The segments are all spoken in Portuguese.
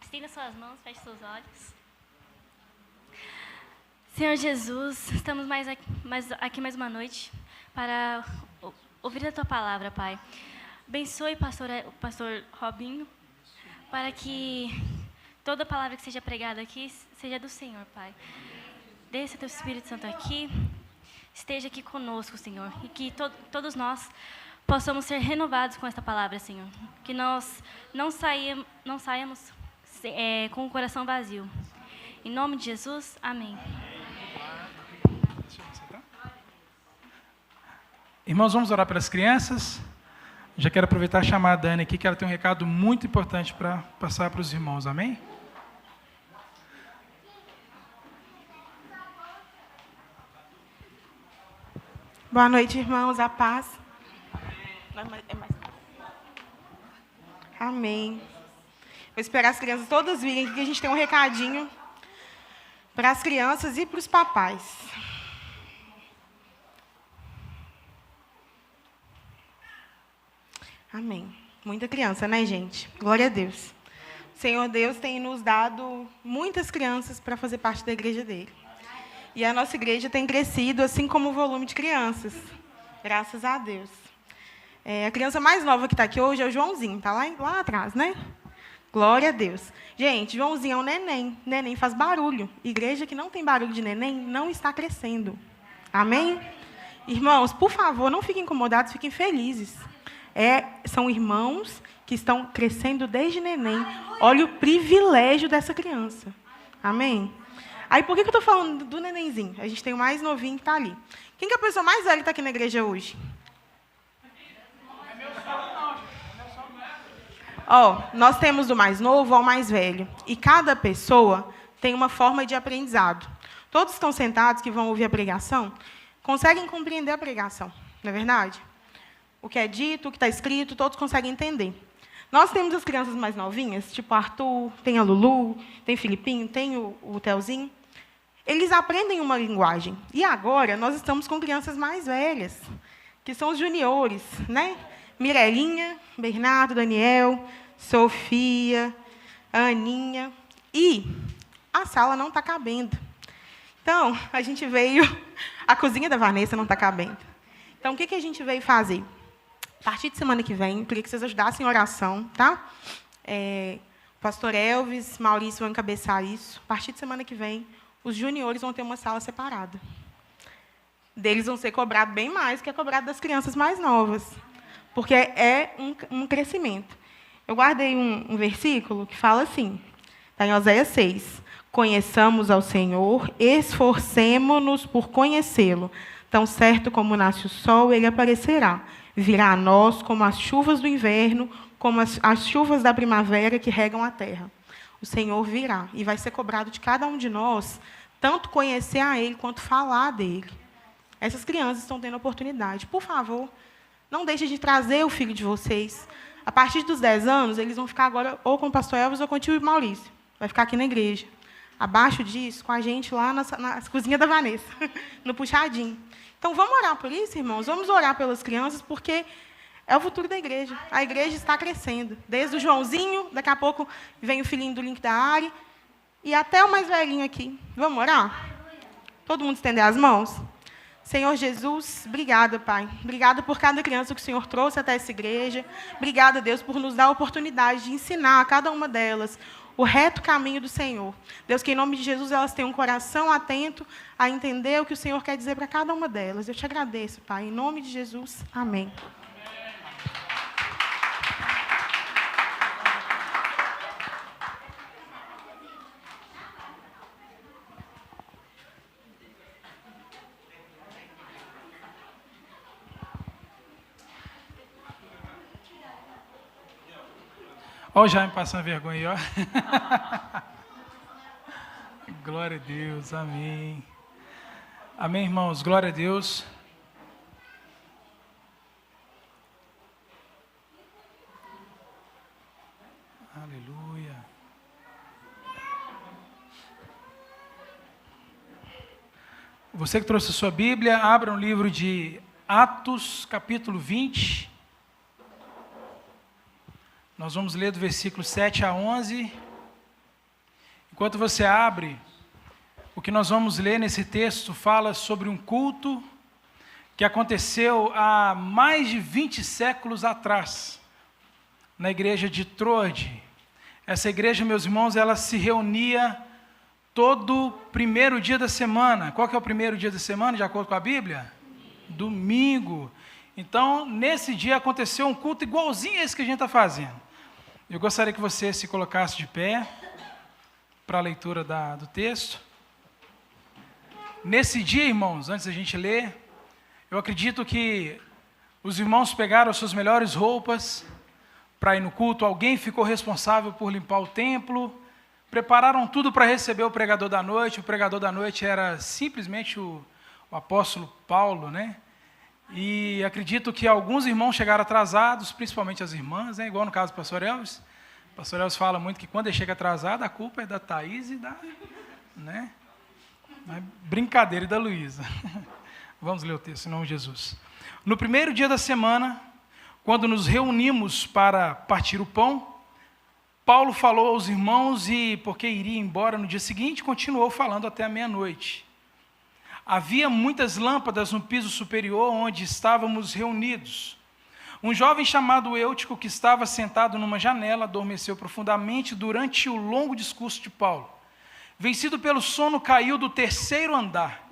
Estenda suas mãos, feche seus olhos. Senhor Jesus, estamos aqui mais uma noite para ouvir a Tua palavra, Pai. Abençoe o pastor Robinho, para que toda palavra que seja pregada aqui seja do Senhor, Pai. Desça Teu Espírito Santo aqui, esteja aqui conosco, Senhor, e que todos nós possamos ser renovados com esta palavra, Senhor. Que nós não saímos com o coração vazio. Em nome de Jesus, amém. Irmãos, vamos orar pelas crianças. Já quero aproveitar e chamar a Dani aqui, que ela tem um recado muito importante para passar para os irmãos, amém? Boa noite, irmãos, a paz. Amém. Vou esperar as crianças todas virem aqui, que a gente tem um recadinho para as crianças e para os papais. Amém. Muita criança, né, gente? Glória a Deus. O Senhor Deus tem nos dado muitas crianças para fazer parte da igreja dele. E a nossa igreja tem crescido, assim como o volume de crianças. Graças a Deus. A criança mais nova que está aqui hoje é o Joãozinho. Está lá atrás, né? Glória a Deus. Gente, Joãozinho é um neném. Neném faz barulho. Igreja que não tem barulho de neném não está crescendo. Amém? Irmãos, por favor, não fiquem incomodados, fiquem felizes. São irmãos que estão crescendo desde neném. Olha o privilégio dessa criança. Amém? Aí, por que eu estou falando do nenenzinho? A gente tem o mais novinho que está ali. Quem que é a pessoa mais velha que está aqui na igreja hoje? Nós temos do mais novo ao mais velho. E cada pessoa tem uma forma de aprendizado. Todos que estão sentados, que vão ouvir a pregação, conseguem compreender a pregação. Não é verdade? O que é dito, o que está escrito, todos conseguem entender. Nós temos as crianças mais novinhas, tipo Arthur, tem a Lulu, tem o Filipinho, tem o Telzinho. Eles aprendem uma linguagem. E agora nós estamos com crianças mais velhas, que são os juniores, né? Mirelinha, Bernardo, Daniel, Sofia, Aninha. E a sala não está cabendo. Então, a gente veio... A cozinha da Vanessa não está cabendo. Então, o que a gente veio fazer? A partir de semana que vem, eu queria que vocês ajudassem em oração, tá? O pastor Elvis, Maurício vão encabeçar isso. A partir de semana que vem, os juniores vão ter uma sala separada. Deles vão ser cobrados bem mais que é cobrado das crianças mais novas. Porque é um crescimento. Eu guardei um versículo que fala assim, está em Oséias 6. Conheçamos ao Senhor, esforcemo-nos por conhecê-lo. Tão certo como nasce o sol, ele aparecerá. Virá a nós como as chuvas do inverno, como as chuvas da primavera que regam a terra. O Senhor virá e vai ser cobrado de cada um de nós, tanto conhecer a Ele, quanto falar dEle. Essas crianças estão tendo oportunidade. Por favor, não deixem de trazer o filho de vocês. A partir dos 10 anos, eles vão ficar agora ou com o pastor Elvis ou com o tio Maurício. Vai ficar aqui na igreja. Abaixo disso, com a gente lá na cozinha da Vanessa, no puxadinho. Então, vamos orar por isso, irmãos? Vamos orar pelas crianças, porque é o futuro da igreja. A igreja está crescendo. Desde o Joãozinho, daqui a pouco vem o filhinho do Link da Ari, e até o mais velhinho aqui. Vamos orar? Todo mundo estender as mãos? Senhor Jesus, obrigada, Pai. Obrigada por cada criança que o Senhor trouxe até essa igreja. Obrigada, Deus, por nos dar a oportunidade de ensinar a cada uma delas o reto caminho do Senhor. Deus, que em nome de Jesus elas tenham um coração atento a entender o que o Senhor quer dizer para cada uma delas. Eu te agradeço, Pai. Em nome de Jesus. Amém. Olha o Jaime passando vergonha aí, ó. Glória a Deus, amém. Amém, irmãos, glória a Deus. Aleluia. Você que trouxe a sua Bíblia, abra um livro de Atos, capítulo 20. Nós vamos ler do versículo 7 a 11. Enquanto você abre, o que nós vamos ler nesse texto fala sobre um culto que aconteceu há mais de 20 séculos atrás, na igreja de Troade. Essa igreja, meus irmãos, ela se reunia todo primeiro dia da semana. Qual que é o primeiro dia da semana, de acordo com a Bíblia? Domingo. Então, nesse dia aconteceu um culto igualzinho a esse que a gente está fazendo. Eu gostaria que você se colocasse de pé para a leitura do texto. Nesse dia, irmãos, antes da gente ler, eu acredito que os irmãos pegaram as suas melhores roupas para ir no culto, alguém ficou responsável por limpar o templo, prepararam tudo para receber o pregador da noite. O pregador da noite era simplesmente o apóstolo Paulo, né? E acredito que alguns irmãos chegaram atrasados, principalmente as irmãs, né? Igual no caso do pastor Elvis. O pastor Elvis fala muito que quando ele chega atrasado, a culpa é da Thaís e da... né? Brincadeira, e da Luísa. Vamos ler o texto, em nome de Jesus. No primeiro dia da semana, quando nos reunimos para partir o pão, Paulo falou aos irmãos e, porque iria embora no dia seguinte, continuou falando até a meia-noite. Havia muitas lâmpadas no piso superior onde estávamos reunidos. Um jovem chamado Eutico, que estava sentado numa janela, adormeceu profundamente durante o longo discurso de Paulo. Vencido pelo sono, caiu do terceiro andar.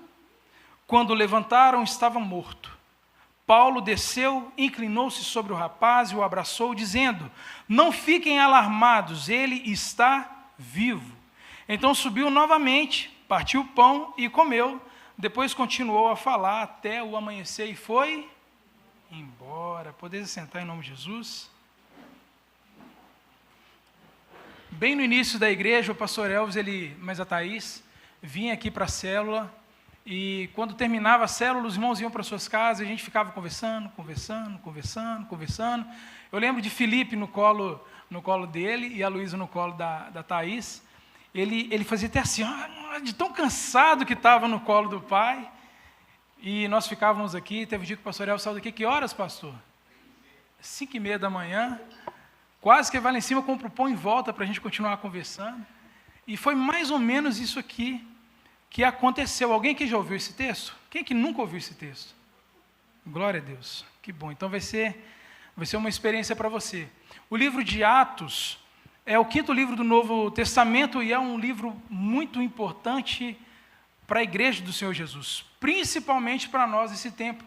Quando o levantaram, estava morto. Paulo desceu, inclinou-se sobre o rapaz e o abraçou, dizendo: não fiquem alarmados, ele está vivo. Então subiu novamente, partiu o pão e comeu. Depois continuou a falar até o amanhecer e foi embora. Podeis sentar em nome de Jesus. Bem no início da igreja, o pastor Elvis, mas a Thaís, vinha aqui para a célula, e quando terminava a célula, os irmãos iam para suas casas, e a gente ficava conversando. Eu lembro de Felipe no colo dele, e a Luísa no colo da Thaís. Ele fazia até assim, de tão cansado que estava no colo do pai, e nós ficávamos aqui. Teve um dia que o pastor Elvis saiu daqui, que horas, pastor? 5h30 da manhã, quase que vai lá em cima, compra o pão e volta para a gente continuar conversando. E foi mais ou menos isso aqui que aconteceu. Alguém que já ouviu esse texto? Quem que nunca ouviu esse texto? Glória a Deus, que bom. Então vai ser uma experiência para você. O livro de Atos é o 5º livro do Novo Testamento e é um livro muito importante para a igreja do Senhor Jesus, principalmente para nós nesse tempo,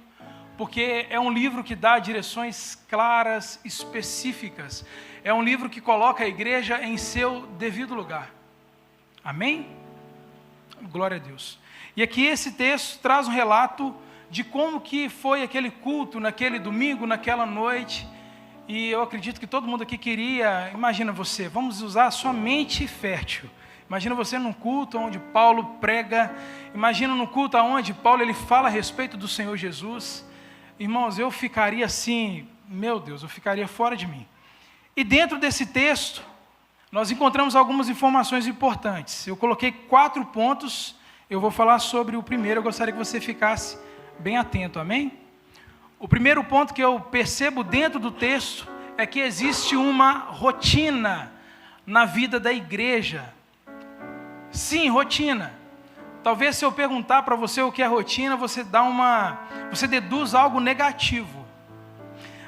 porque é um livro que dá direções claras, específicas. É um livro que coloca a igreja em seu devido lugar. Amém? Glória a Deus. E aqui esse texto traz um relato de como que foi aquele culto naquele domingo, naquela noite. E eu acredito que todo mundo aqui queria, imagina você, vamos usar a sua mente fértil. Imagina você num culto onde Paulo prega, imagina num culto onde Paulo ele fala a respeito do Senhor Jesus. Irmãos, eu ficaria assim, meu Deus, eu ficaria fora de mim. E dentro desse texto, nós encontramos algumas informações importantes. Eu coloquei 4 pontos, eu vou falar sobre o primeiro, eu gostaria que você ficasse bem atento, amém? O primeiro ponto que eu percebo dentro do texto é que existe uma rotina na vida da igreja. Sim, rotina. Talvez se eu perguntar para você o que é rotina, você deduz algo negativo.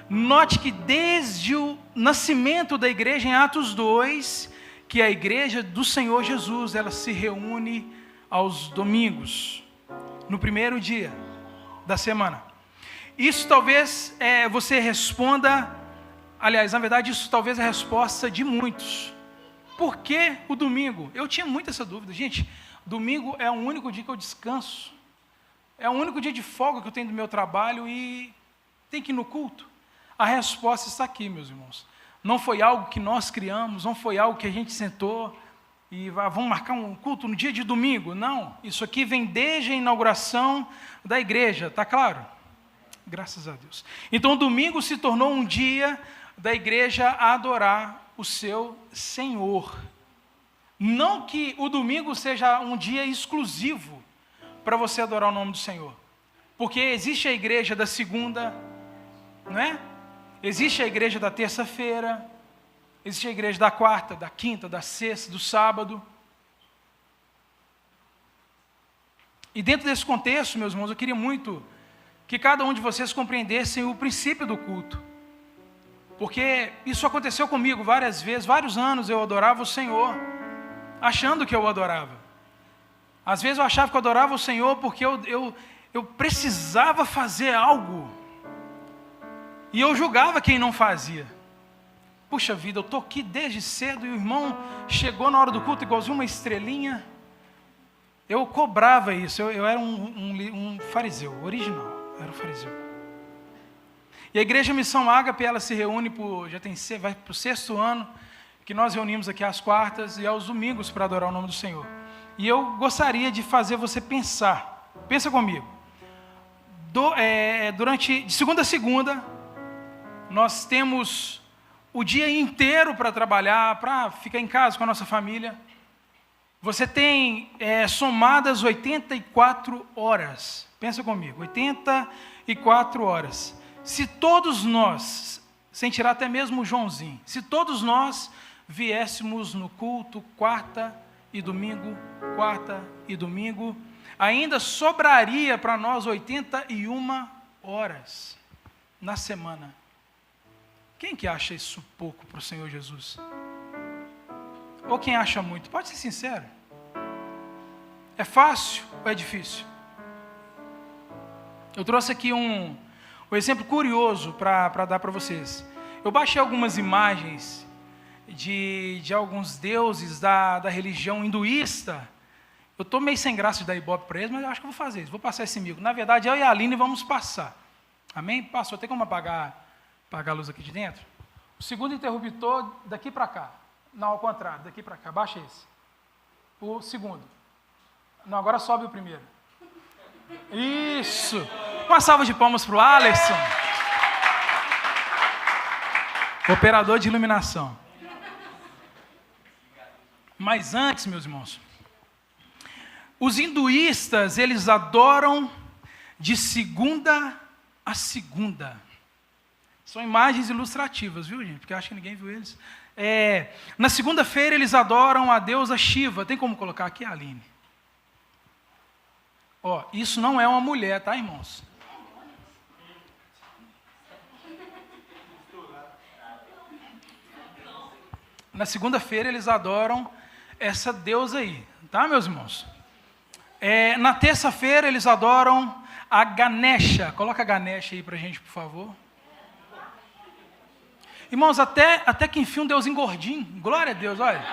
Note que desde o nascimento da igreja em Atos 2, que a igreja do Senhor Jesus, ela se reúne aos domingos, no primeiro dia da semana. Isso talvez você responda, aliás, na verdade, isso talvez é a resposta de muitos. Por que o domingo? Eu tinha muito essa dúvida. Gente, domingo é o único dia que eu descanso. É o único dia de folga que eu tenho do meu trabalho e tem que ir no culto? A resposta está aqui, meus irmãos. Não foi algo que nós criamos, não foi algo que a gente sentou e vamos marcar um culto no dia de domingo. Não, isso aqui vem desde a inauguração da igreja, está claro? Graças a Deus. Então, o domingo se tornou um dia da igreja a adorar o seu Senhor. Não que o domingo seja um dia exclusivo para você adorar o nome do Senhor. Porque existe a igreja da segunda, não é? Existe a igreja da terça-feira, existe a igreja da quarta, da quinta, da sexta, do sábado. E dentro desse contexto, meus irmãos, eu queria muito que cada um de vocês compreendessem o princípio do culto. Porque isso aconteceu comigo várias vezes, vários anos eu adorava o Senhor, achando que eu o adorava. Às vezes eu achava que eu adorava o Senhor porque eu precisava fazer algo. E eu julgava quem não fazia. Puxa vida, eu estou aqui desde cedo e o irmão chegou na hora do culto igualzinho uma estrelinha. Eu cobrava isso, eu era um fariseu, original, era um fariseu. E a Igreja Missão Ágape, ela se reúne, vai para o 6º ano, que nós reunimos aqui às quartas e aos domingos para adorar o nome do Senhor. E eu gostaria de fazer você pensar, pensa comigo, de segunda a segunda, nós temos o dia inteiro para trabalhar, para ficar em casa com a nossa família. Você tem somadas 84 horas. Pensa comigo, 84 horas. Se todos nós, sem tirar até mesmo o Joãozinho, se todos nós viéssemos no culto quarta e domingo, ainda sobraria para nós 81 horas na semana. Quem que acha isso pouco para o Senhor Jesus? Ou quem acha muito? Pode ser sincero. É fácil ou é difícil? Eu trouxe aqui um exemplo curioso para dar para vocês. Eu baixei algumas imagens de alguns deuses da religião hinduísta. Eu estou meio sem graça de dar ibope para eles, mas eu acho que eu vou fazer isso. Vou passar esse mico. Na verdade, eu e a Aline vamos passar. Amém? Passou. Tem como apagar a luz aqui de dentro? O segundo interruptor, daqui para cá. Não, ao contrário, daqui para cá. Baixa esse. O segundo. Não, agora sobe o primeiro. Isso. Uma salva de palmas para o Alisson. Operador de iluminação. Mas antes, meus irmãos, os hinduístas, eles adoram de segunda a segunda. São imagens ilustrativas, viu, gente? Porque eu acho que ninguém viu eles. Na segunda-feira, eles adoram a deusa Shiva. Tem como colocar aqui, Aline? Isso não é uma mulher, tá, irmãos? Na segunda-feira, eles adoram essa deusa aí, tá, meus irmãos? Na terça-feira, eles adoram a Ganesha. Coloca a Ganesha aí para a gente, por favor. Irmãos, até que enfim um deusinho gordinho. Glória a Deus, olha.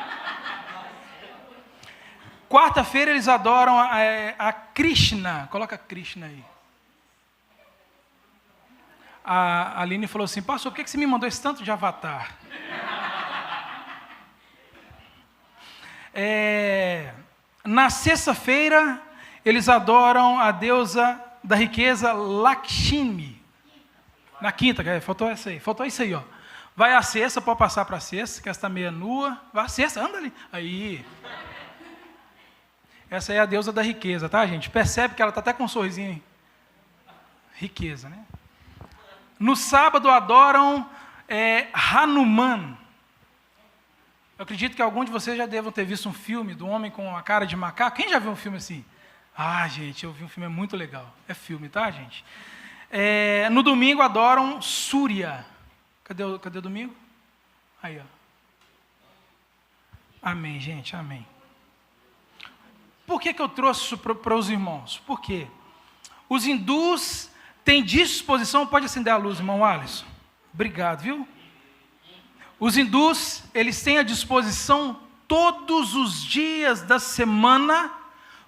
Quarta-feira eles adoram a Krishna. Coloca a Krishna aí. A Aline falou assim, pastor, por que você me mandou esse tanto de avatar? Na sexta-feira eles adoram a deusa da riqueza Lakshmi. Na quinta, faltou essa aí. Faltou isso aí, ó. Vai à sexta, pode passar para a sexta, que ela está meia nua. Vai à sexta, anda ali. Aí. Essa é a deusa da riqueza, tá, gente? Percebe que ela está até com um sorrisinho aí. Riqueza, né? No sábado adoram Hanuman. Eu acredito que algum de vocês já devam ter visto um filme do homem com a cara de macaco. Quem já viu um filme assim? Gente, eu vi um filme, é muito legal. É filme, tá, gente? No domingo adoram Surya. Cadê o domingo? Aí, ó. Amém, gente, amém. Por que eu trouxe isso para os irmãos? Por quê? Os hindus têm disposição... Pode acender a luz, irmão Alisson? Obrigado, viu? Os hindus, eles têm a disposição todos os dias da semana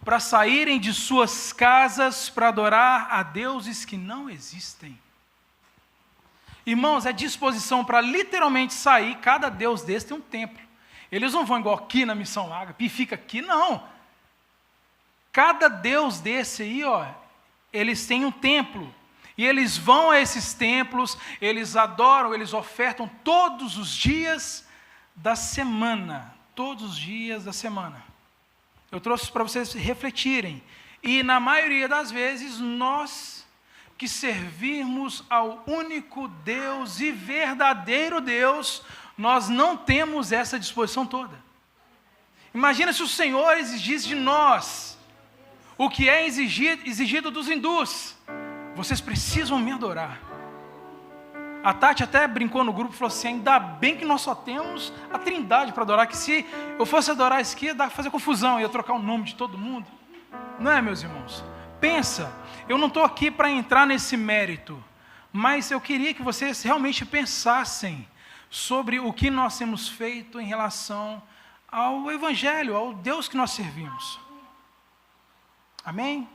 para saírem de suas casas para adorar a deuses que não existem. Irmãos, é disposição para literalmente sair, cada deus desse tem um templo. Eles não vão igual aqui na Missão Ágape e fica aqui, não. Cada deus desse aí, eles têm um templo. E eles vão a esses templos, eles adoram, eles ofertam todos os dias da semana. Todos os dias da semana. Eu trouxe para vocês refletirem. E na maioria das vezes, nós que servimos ao único Deus e verdadeiro Deus, nós não temos essa disposição toda. Imagina se o Senhor exigisse de nós o que é exigido dos hindus. Vocês precisam me adorar. A Tati até brincou no grupo e falou assim: ainda bem que nós só temos a Trindade para adorar, que se eu fosse adorar isso aqui, ia fazer confusão, ia trocar o nome de todo mundo. Não é, meus irmãos? Pensa, eu não estou aqui para entrar nesse mérito, mas eu queria que vocês realmente pensassem sobre o que nós temos feito em relação ao Evangelho, ao Deus que nós servimos. Amém?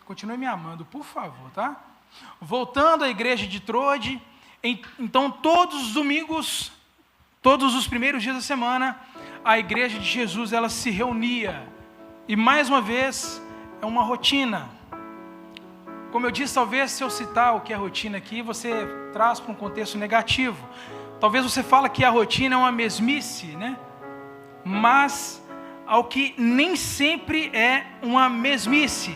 Continue me amando, por favor, tá? Voltando à igreja de Trode, então todos os domingos, todos os primeiros dias da semana, a igreja de Jesus, ela se reunia. E mais uma vez, é uma rotina. Como eu disse, talvez se eu citar o que é rotina aqui, você traz para um contexto negativo. Talvez você fale que a rotina é uma mesmice, né? Mas ao que nem sempre é uma mesmice.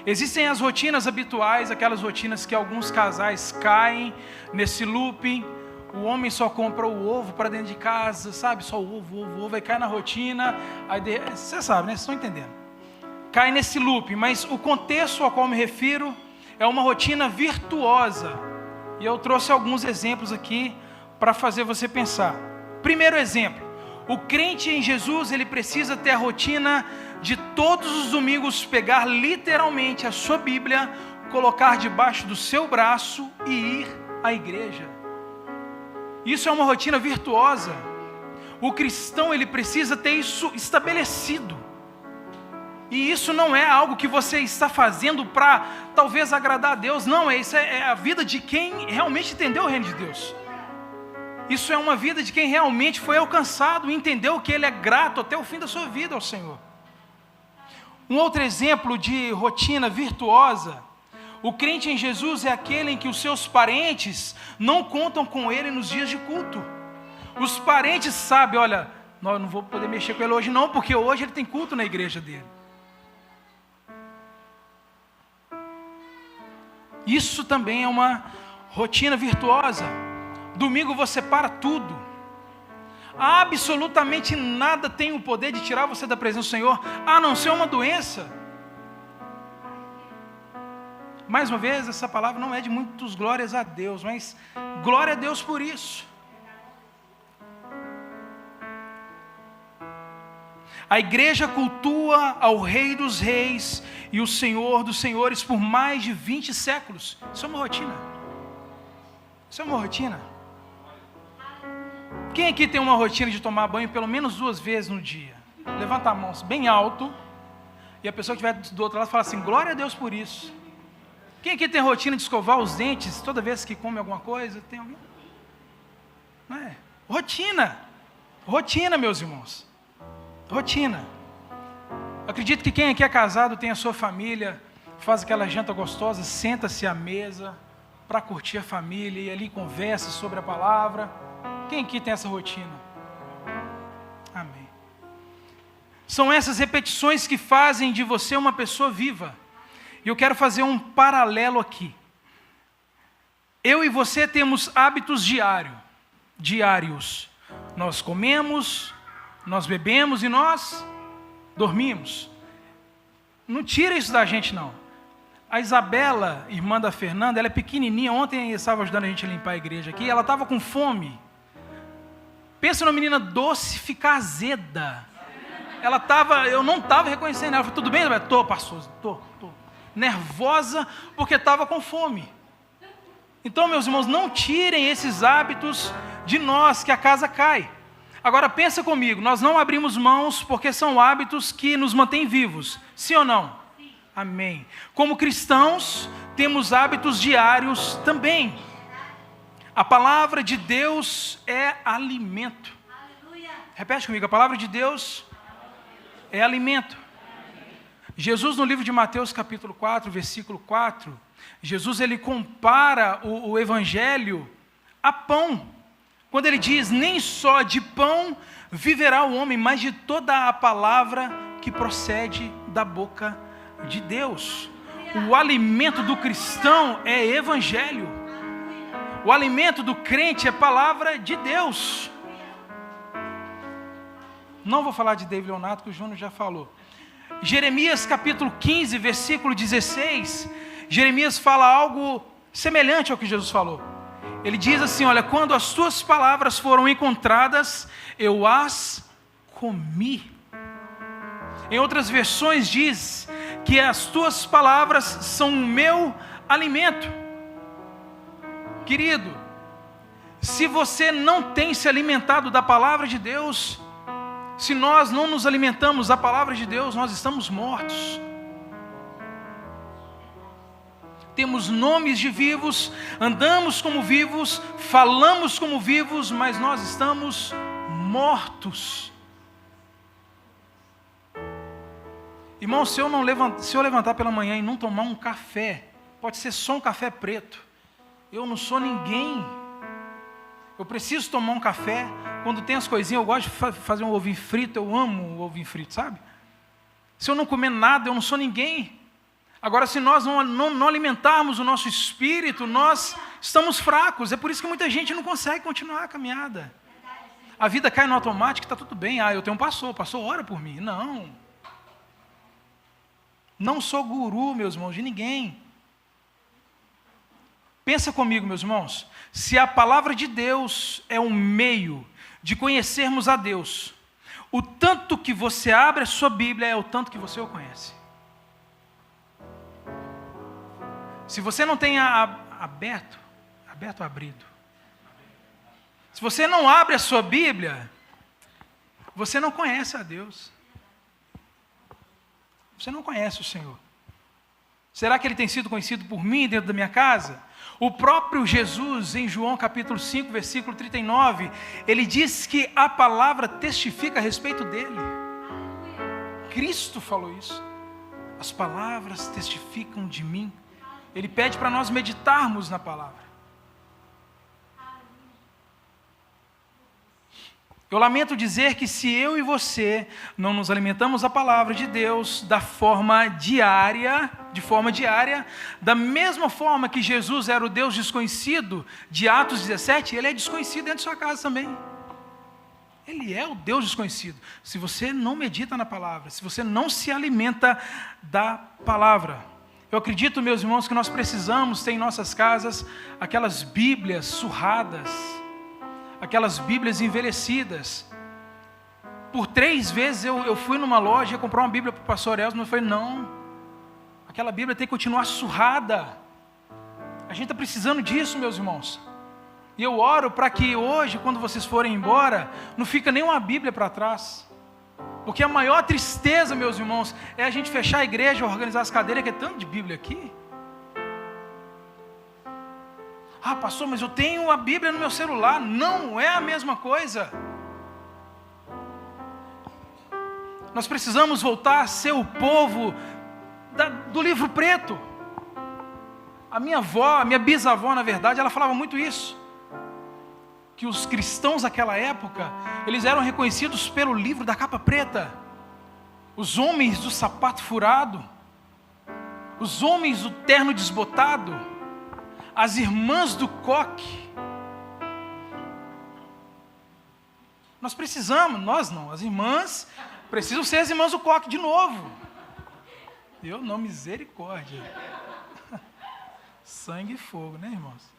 Existem as rotinas habituais, aquelas rotinas que alguns casais caem nesse looping. O homem só compra o ovo para dentro de casa, sabe? Só o ovo, aí cai na rotina. Aí você sabe, né? Vocês estão entendendo. Cai nesse looping, mas o contexto ao qual me refiro é uma rotina virtuosa. E eu trouxe alguns exemplos aqui para fazer você pensar. Primeiro exemplo: o crente em Jesus, ele precisa ter a rotina de todos os domingos pegar literalmente a sua Bíblia, colocar debaixo do seu braço e ir à igreja. Isso é uma rotina virtuosa. O cristão, ele precisa ter isso estabelecido. E isso não é algo que você está fazendo para talvez agradar a Deus. Não, isso é a vida de quem realmente entendeu o reino de Deus. Isso é uma vida de quem realmente foi alcançado e entendeu que ele é grato até o fim da sua vida ao Senhor. Um outro exemplo de rotina virtuosa: o crente em Jesus é aquele em que os seus parentes não contam com ele nos dias de culto. Os parentes sabem: olha, eu não vou poder mexer com ele hoje não, porque hoje ele tem culto na igreja dele. Isso também é uma rotina virtuosa. Domingo você para tudo. Absolutamente nada tem o poder de tirar você da presença do Senhor, a não ser uma doença. Mais uma vez, essa palavra não é de muitos glórias a Deus, mas glória a Deus por isso. A igreja cultua ao Rei dos Reis e o Senhor dos Senhores por mais de 20 séculos. Isso é uma rotina. Isso é uma rotina. Quem aqui tem uma rotina de tomar banho pelo menos 2 vezes no dia? Levanta a mão bem alto. E a pessoa que estiver do outro lado fala assim: glória a Deus por isso. Quem aqui tem rotina de escovar os dentes toda vez que come alguma coisa? Tem alguém? Não é? Rotina. Rotina, meus irmãos. Rotina. Acredito que quem aqui é casado tem a sua família, faz aquela janta gostosa, senta-se à mesa para curtir a família e ali conversa sobre a palavra. Quem aqui tem essa rotina? Amém. São essas repetições que fazem de você uma pessoa viva. E eu quero fazer um paralelo aqui. Eu e você temos hábitos diários. Nós comemos, nós bebemos e nós dormimos. Não tira isso da gente, não. A Isabela, irmã da Fernanda, ela é pequenininha. Ontem ela estava ajudando a gente a limpar a igreja aqui. Ela estava com fome. Pensa numa menina doce ficar azeda. Eu não estava reconhecendo ela. Eu falei: tudo bem, Isabela? Tô, pastor, tô. Nervosa porque estava com fome. Então, meus irmãos, não tirem esses hábitos de nós, que a casa cai. Agora pensa comigo, nós não abrimos mãos porque são hábitos que nos mantêm vivos, sim ou não? Sim. Amém. Como cristãos, temos hábitos diários também. A palavra de Deus é alimento. Aleluia. Repete comigo, a palavra de Deus é alimento. Jesus, no livro de Mateus capítulo 4, versículo 4, Jesus ele compara o evangelho a pão. Quando ele diz: nem só de pão viverá o homem, mas de toda a palavra que procede da boca de Deus. O alimento do cristão é evangelho. O alimento do crente é palavra de Deus. Não vou falar de David Leonardo, que o Júnior já falou. Jeremias capítulo 15, versículo 16, Jeremias fala algo semelhante ao que Jesus falou. Ele diz assim, olha, quando as tuas palavras foram encontradas, eu as comi. Em outras versões diz que as tuas palavras são o meu alimento. Querido, se você não tem se alimentado da palavra de Deus, se nós não nos alimentamos da palavra de Deus, nós estamos mortos. Temos nomes de vivos, andamos como vivos, falamos como vivos, mas nós estamos mortos. Irmão, se eu levantar pela manhã e não tomar um café, pode ser só um café preto, eu não sou ninguém. Eu preciso tomar um café. Quando tem as coisinhas, eu gosto de fazer um ovinho frito, eu amo o ovinho frito, sabe? Se eu não comer nada, eu não sou ninguém. Agora, se nós não alimentarmos o nosso espírito, nós estamos fracos. É por isso que muita gente não consegue continuar a caminhada. A vida cai no automático, está tudo bem. Eu tenho um pastor ora por mim. Não sou guru, meus irmãos, de ninguém. Pensa comigo, meus irmãos. Se a palavra de Deus é um meio de conhecermos a Deus, o tanto que você abre a sua Bíblia é o tanto que você o conhece. Se você não tem aberto ou abrido? Se você não abre a sua Bíblia, você não conhece a Deus. Você não conhece o Senhor. Será que Ele tem sido conhecido por mim dentro da minha casa? O próprio Jesus, em João capítulo 5, versículo 39, Ele diz que a palavra testifica a respeito dEle. Cristo falou isso. As palavras testificam de mim. Ele pede para nós meditarmos na palavra. Eu lamento dizer que se eu e você não nos alimentamos da palavra de Deus de forma diária, da mesma forma que Jesus era o Deus desconhecido de Atos 17, Ele é desconhecido dentro de sua casa também. Ele é o Deus desconhecido. Se você não medita na palavra, se você não se alimenta da palavra. Eu acredito, meus irmãos, que nós precisamos ter em nossas casas aquelas Bíblias surradas, aquelas Bíblias envelhecidas. Por 3 vezes eu fui numa loja comprar uma Bíblia para o pastor Elson, mas eu falei, não, aquela Bíblia tem que continuar surrada. A gente está precisando disso, meus irmãos. E eu oro para que hoje, quando vocês forem embora, não fica nenhuma Bíblia para trás. Porque a maior tristeza, meus irmãos, é a gente fechar a igreja, organizar as cadeiras, que é tanto de Bíblia aqui. Pastor, mas eu tenho a Bíblia no meu celular. Não é a mesma coisa. Nós precisamos voltar a ser o povo do livro preto. A minha bisavó, na verdade, ela falava muito isso. Que os cristãos daquela época, eles eram reconhecidos pelo livro da capa preta. Os homens do sapato furado, os homens do terno desbotado, as irmãs do coque. Nós precisamos, nós não, as irmãs precisam ser as irmãs do coque de novo. Eu não, misericórdia. Sangue e fogo, né, irmãos?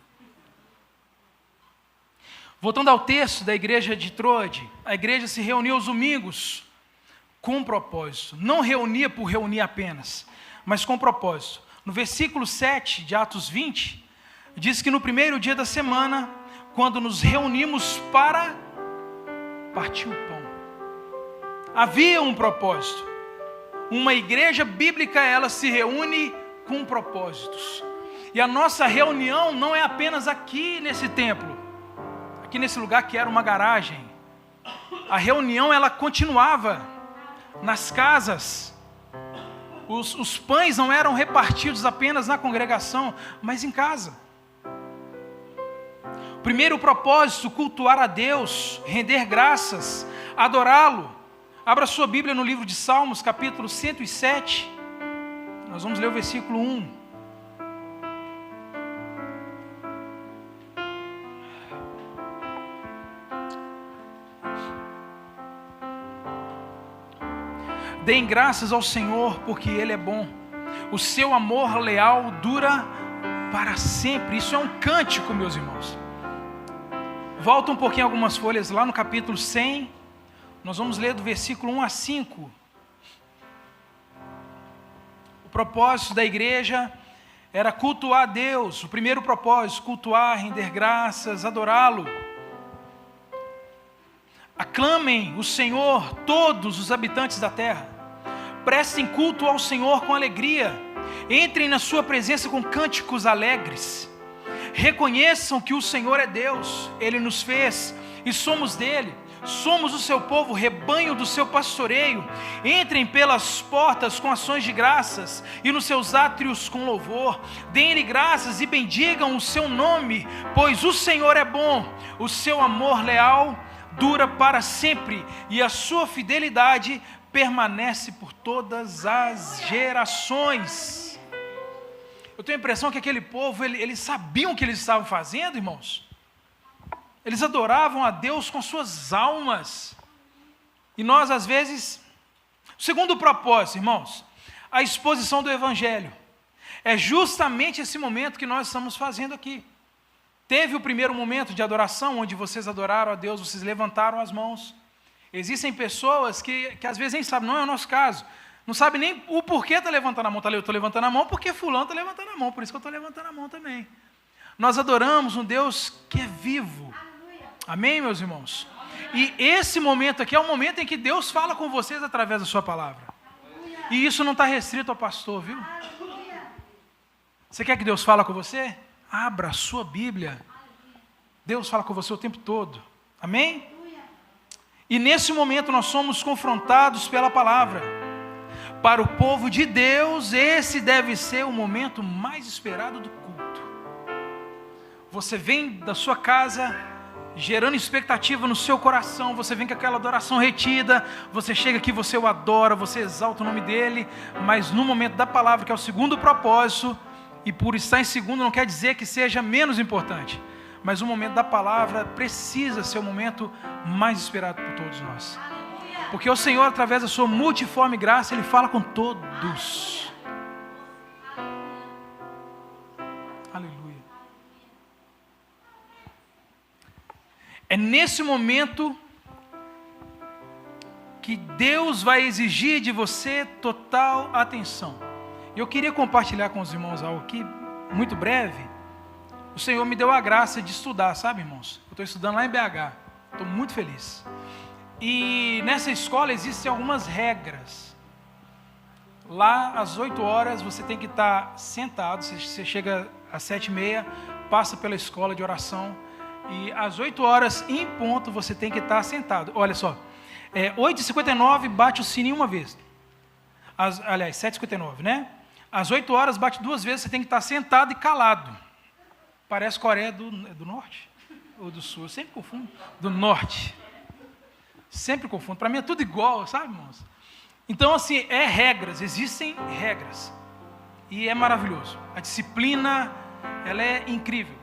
Voltando ao texto da igreja de Troade, a igreja se reunia aos domingos com um propósito. Não reunia por reunir apenas, mas com propósito. No versículo 7 de Atos 20, diz que no primeiro dia da semana, quando nos reunimos para partir o pão, havia um propósito. Uma igreja bíblica, ela se reúne com propósitos. E a nossa reunião não é apenas aqui nesse templo, aqui nesse lugar que era uma garagem. A reunião, ela continuava nas casas. Os pães não eram repartidos apenas na congregação, mas em casa. Primeiro propósito, cultuar a Deus, render graças, adorá-lo. Abra sua Bíblia no livro de Salmos, capítulo 107. Nós vamos ler o versículo 1. Deem graças ao Senhor, porque Ele é bom. O seu amor leal dura para sempre. Isso é um cântico, meus irmãos. Volta um pouquinho algumas folhas lá no capítulo 100. Nós vamos ler do versículo 1 a 5. O propósito da igreja era cultuar a Deus. O primeiro propósito, cultuar, render graças, adorá-lo. Aclamem o Senhor, todos os habitantes da terra. Prestem culto ao Senhor com alegria. Entrem na sua presença com cânticos alegres. Reconheçam que o Senhor é Deus. Ele nos fez e somos dele. Somos o seu povo, rebanho do seu pastoreio. Entrem pelas portas com ações de graças e nos seus átrios com louvor. Deem-lhe graças e bendigam o seu nome, pois o Senhor é bom. O seu amor leal dura para sempre e a sua fidelidade permanece por todas as gerações. Eu tenho a impressão que aquele povo, eles sabiam o que eles estavam fazendo, irmãos. Eles adoravam a Deus com suas almas. E nós, às vezes... O segundo propósito, irmãos, a exposição do Evangelho. É justamente esse momento que nós estamos fazendo aqui. Teve o primeiro momento de adoração, onde vocês adoraram a Deus, vocês levantaram as mãos. Existem pessoas que às vezes nem sabem, não é o nosso caso. Não sabe nem o porquê está levantando a mão. Eu estou levantando a mão porque fulano está levantando a mão, por isso que eu estou levantando a mão também. Nós adoramos um Deus que é vivo. Amém, meus irmãos? E esse momento aqui é o momento em que Deus fala com vocês através da sua palavra. E isso não está restrito ao pastor, viu? Você quer que Deus fale com você? Abra a sua Bíblia. Deus fala com você o tempo todo. Amém? E nesse momento nós somos confrontados pela palavra. Para o povo de Deus, esse deve ser o momento mais esperado do culto. Você vem da sua casa gerando expectativa no seu coração, você vem com aquela adoração retida, você chega aqui, você o adora, você exalta o nome dele, mas no momento da palavra, que é o segundo propósito, e por estar em segundo não quer dizer que seja menos importante, mas o momento da palavra precisa ser o momento mais esperado por todos nós. Porque o Senhor, através da sua multiforme graça, Ele fala com todos. Aleluia. É nesse momento que Deus vai exigir de você total atenção. E eu queria compartilhar com os irmãos algo aqui, muito breve. O Senhor me deu a graça de estudar, sabe, irmãos? Eu estou estudando lá em BH, estou muito feliz. E nessa escola existem algumas regras. Lá às 8 horas você tem que estar sentado, você chega às 7h30, passa pela escola de oração, e às 8 horas em ponto você tem que estar sentado. Olha só, 8h59 bate o sininho uma vez. Aliás, 7h59, né? Às 8 horas bate 2 vezes, você tem que estar sentado e calado. Parece Coreia do Norte ou do Sul, eu sempre confundo. Do Norte. Sempre confundo. Para mim é tudo igual, sabe, irmãos? Então, assim, regras, existem regras. E é maravilhoso. A disciplina, ela é incrível.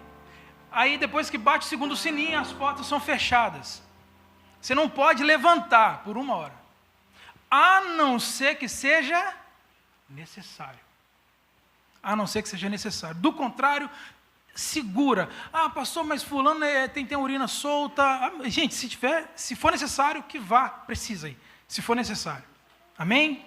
Aí, depois que bate o segundo sininho, as portas são fechadas. Você não pode levantar por 1 hora. A não ser que seja necessário. A não ser que seja necessário. Do contrário, segura. Ah, pastor, mas fulano tem urina solta. Gente, se for necessário, que vá, precisa ir. Se for necessário. Amém?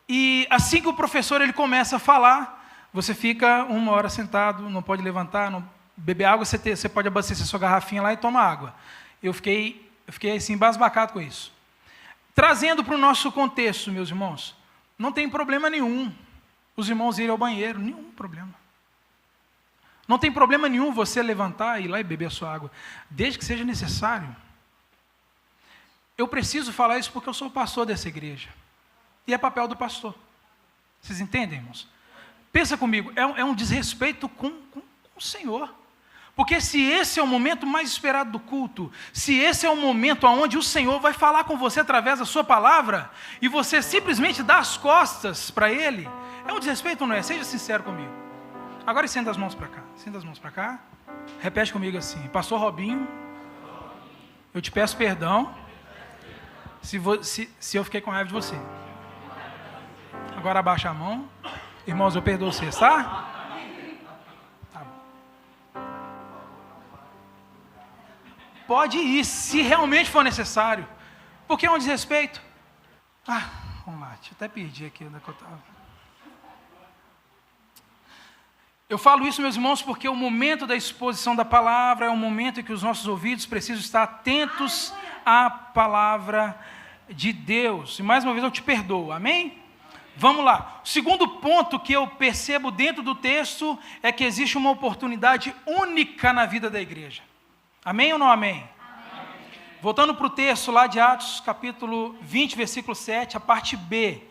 E assim que o professor ele começa a falar, você fica 1 hora sentado, não pode levantar, não beber água, você pode abastecer sua garrafinha lá e toma água. Eu fiquei assim, embasbacado com isso. Trazendo para o nosso contexto, meus irmãos, não tem problema nenhum os irmãos irem ao banheiro, nenhum problema. Não tem problema nenhum você levantar, ir lá e beber a sua água, desde que seja necessário. Eu preciso falar isso porque eu sou o pastor dessa igreja. E é papel do pastor. Vocês entendem, irmãos? Pensa comigo, é um desrespeito com o Senhor. Porque se esse é o momento mais esperado do culto, se esse é o momento onde o Senhor vai falar com você através da sua palavra, e você simplesmente dá as costas para Ele, é um desrespeito, não é? Seja sincero comigo. Agora estenda as mãos para cá. Estenda as mãos para cá. Repete comigo assim. Pastor Robinho, eu te peço perdão se eu fiquei com raiva de você. Agora abaixa a mão. Irmãos, eu perdoo vocês, tá? Tá bom. Pode ir, se realmente for necessário. Porque é um desrespeito. Vamos lá, deixa eu até perder aqui onde é que eu estava. Eu falo isso, meus irmãos, porque o momento da exposição da palavra é um momento em que os nossos ouvidos precisam estar atentos à palavra de Deus. E mais uma vez eu te perdoo, amém? Vamos lá. O segundo ponto que eu percebo dentro do texto é que existe uma oportunidade única na vida da igreja. Amém ou não amém? Voltando para o texto lá de Atos, capítulo 20, versículo 7, a parte B.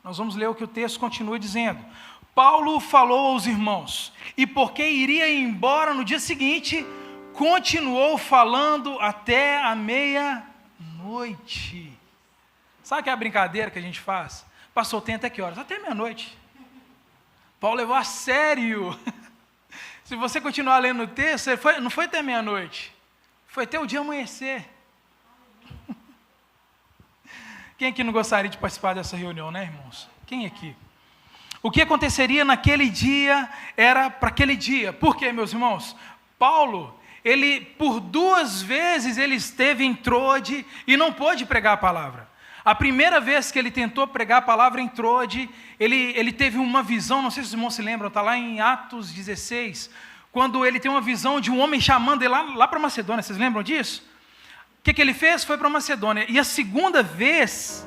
Nós vamos ler o que o texto continua dizendo. Paulo falou aos irmãos, e porque iria embora no dia seguinte, continuou falando até a meia-noite. Sabe que é a brincadeira que a gente faz? Pastor, tem até que horas? Até meia-noite. Paulo levou a sério. Se você continuar lendo o texto, não foi até meia-noite. Foi até o dia amanhecer. Quem aqui não gostaria de participar dessa reunião, né, irmãos? Quem aqui? O que aconteceria naquele dia era para aquele dia. Por quê, meus irmãos? Paulo, ele por 2 vezes ele esteve em Troade e não pôde pregar a palavra. A primeira vez que ele tentou pregar a palavra em Troade, ele teve uma visão, não sei se os irmãos se lembram, está lá em Atos 16, quando ele tem uma visão de um homem chamando ele lá para Macedônia. Vocês lembram disso? O que ele fez? Foi para Macedônia. E a segunda vez,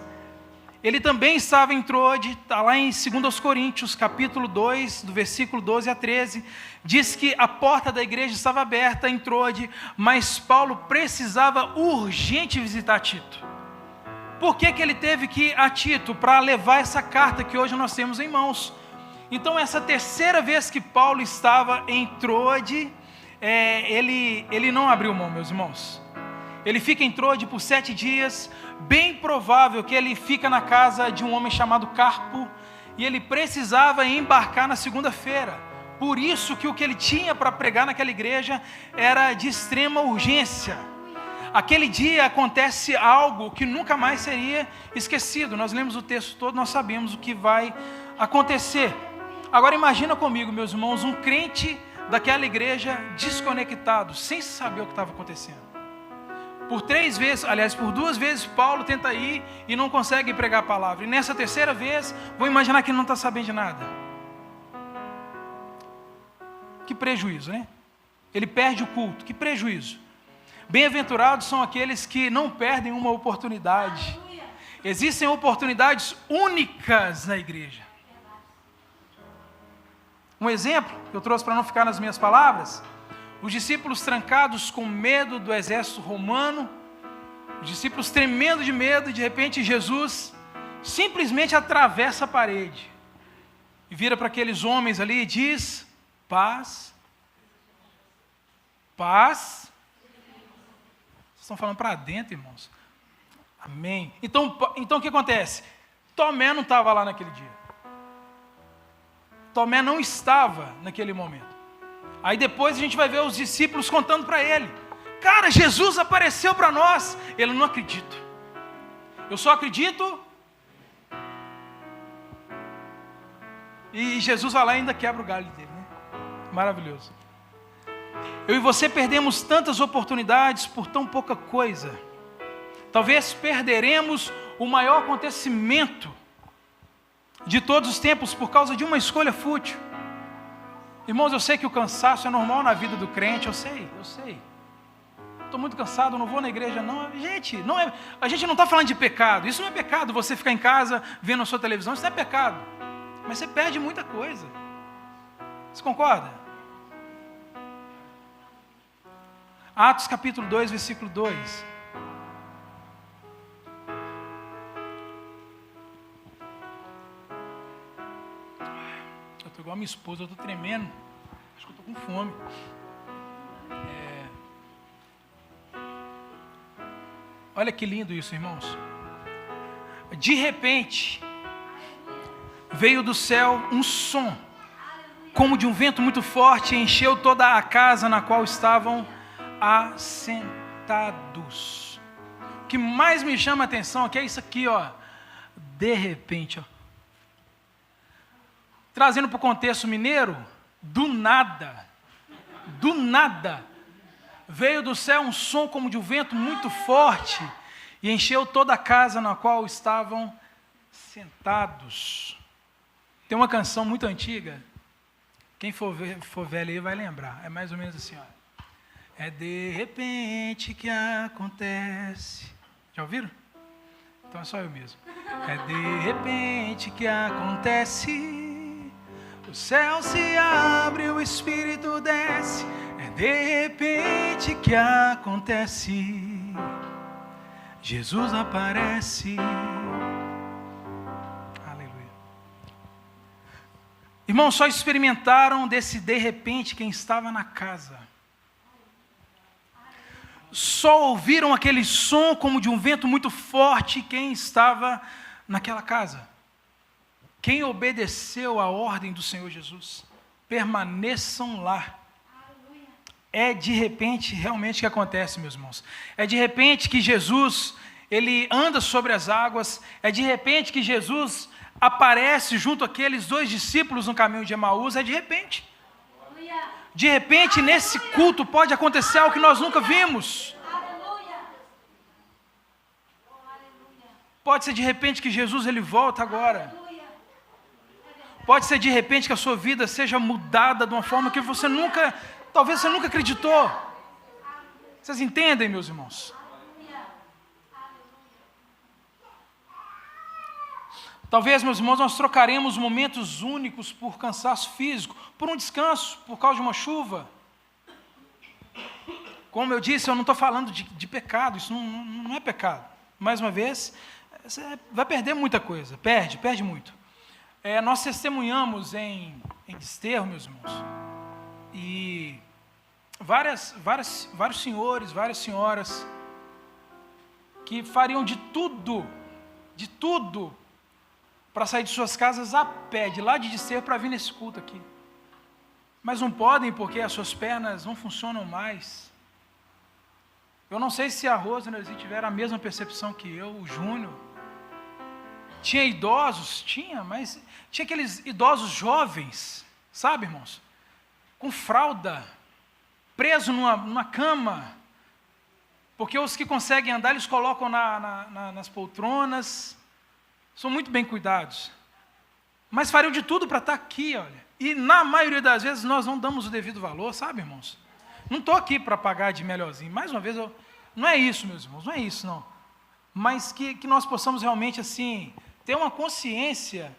ele também estava em Troade, está lá em 2 Coríntios, capítulo 2, do versículo 12 a 13, diz que a porta da igreja estava aberta em Troade, mas Paulo precisava urgente visitar Tito. Por que ele teve que ir a Tito? Para levar essa carta que hoje nós temos em mãos. Então, essa terceira vez que Paulo estava em Troade, ele não abriu mão, meus irmãos. Ele fica em Troade por 7 dias, bem provável que ele fica na casa de um homem chamado Carpo, e ele precisava embarcar na segunda-feira. Por isso que o que ele tinha para pregar naquela igreja era de extrema urgência. Aquele dia acontece algo que nunca mais seria esquecido. Nós lemos o texto todo, nós sabemos o que vai acontecer. Agora imagina comigo, meus irmãos, um crente daquela igreja desconectado, sem saber o que estava acontecendo. Por 2 vezes, Paulo tenta ir e não consegue pregar a palavra. E nessa terceira vez, vou imaginar que ele não está sabendo de nada. Que prejuízo, né? Ele perde o culto, que prejuízo. Bem-aventurados são aqueles que não perdem uma oportunidade. Existem oportunidades únicas na igreja. Um exemplo que eu trouxe para não ficar nas minhas palavras: os discípulos trancados com medo do exército romano, os discípulos tremendo de medo, e de repente Jesus simplesmente atravessa a parede e vira para aqueles homens ali e diz: paz, paz. Vocês estão falando para dentro, irmãos? Amém. Então o que acontece? Tomé não estava lá naquele dia. Tomé não estava naquele momento. Aí depois a gente vai ver os discípulos contando para ele: cara, Jesus apareceu para nós. Ele: não acredito. Eu só acredito. E Jesus vai lá e ainda quebra o galho dele, né? Maravilhoso. Eu e você perdemos tantas oportunidades por tão pouca coisa. Talvez perderemos o maior acontecimento de todos os tempos por causa de uma escolha fútil. Irmãos, eu sei que o cansaço é normal na vida do crente, eu sei. Estou muito cansado, não vou na igreja não. Gente, a gente não está falando de pecado. Isso não é pecado, você ficar em casa vendo a sua televisão, isso não é pecado. Mas você perde muita coisa. Você concorda? Atos capítulo 2, versículo 2. Eu estou igual a minha esposa, eu estou tremendo. Acho que eu estou com fome. Olha que lindo isso, irmãos. De repente, veio do céu um som, como de um vento muito forte, e encheu toda a casa na qual estavam assentados. O que mais me chama a atenção, que é isso aqui, ó. De repente, ó. Trazendo para o contexto mineiro, do nada, veio do céu um som como de um vento muito forte e encheu toda a casa na qual estavam sentados. Tem uma canção muito antiga, quem for velho aí vai lembrar, é mais ou menos assim, ó. É de repente que acontece. Já ouviram? Então é só eu mesmo. É de repente que acontece, o céu se abre, o Espírito desce. É de repente que acontece, Jesus aparece. Aleluia. Irmãos, só experimentaram desse de repente quem estava na casa. Só ouviram aquele som como de um vento muito forte quem estava naquela casa. Quem obedeceu à ordem do Senhor Jesus, permaneçam lá. É de repente realmente que acontece, meus irmãos. É de repente que Jesus, ele anda sobre as águas. É de repente que Jesus aparece junto àqueles 2 discípulos no caminho de Emaús. É de repente. De repente, nesse culto pode acontecer algo que nós nunca vimos. Pode ser de repente que Jesus ele volta agora. Pode ser de repente que a sua vida seja mudada de uma forma que você nunca, talvez você nunca acreditou. Vocês entendem, meus irmãos? Talvez, meus irmãos, nós trocaremos momentos únicos por cansaço físico, por um descanso, por causa de uma chuva. Como eu disse, eu não estou falando de pecado, isso não é pecado. Mais uma vez, você vai perder muita coisa, perde muito. Nós testemunhamos em Desterro, meus irmãos, e vários senhores, várias senhoras, que fariam de tudo, para sair de suas casas a pé, de lá de Desterro, para vir nesse culto aqui. Mas não podem porque as suas pernas não funcionam mais. Eu não sei se a Rosana tiver a mesma percepção que eu, o Júnior. Tinha idosos, mas tinha aqueles idosos jovens, sabe, irmãos? Com fralda, preso numa cama. Porque os que conseguem andar, eles colocam nas poltronas. São muito bem cuidados, mas fariam de tudo para estar aqui, olha. E na maioria das vezes nós não damos o devido valor, sabe, irmãos? Não estou aqui para pagar de melhorzinho. Mais uma vez, não é isso, meus irmãos, não é isso, não. Mas que nós possamos realmente, assim, ter uma consciência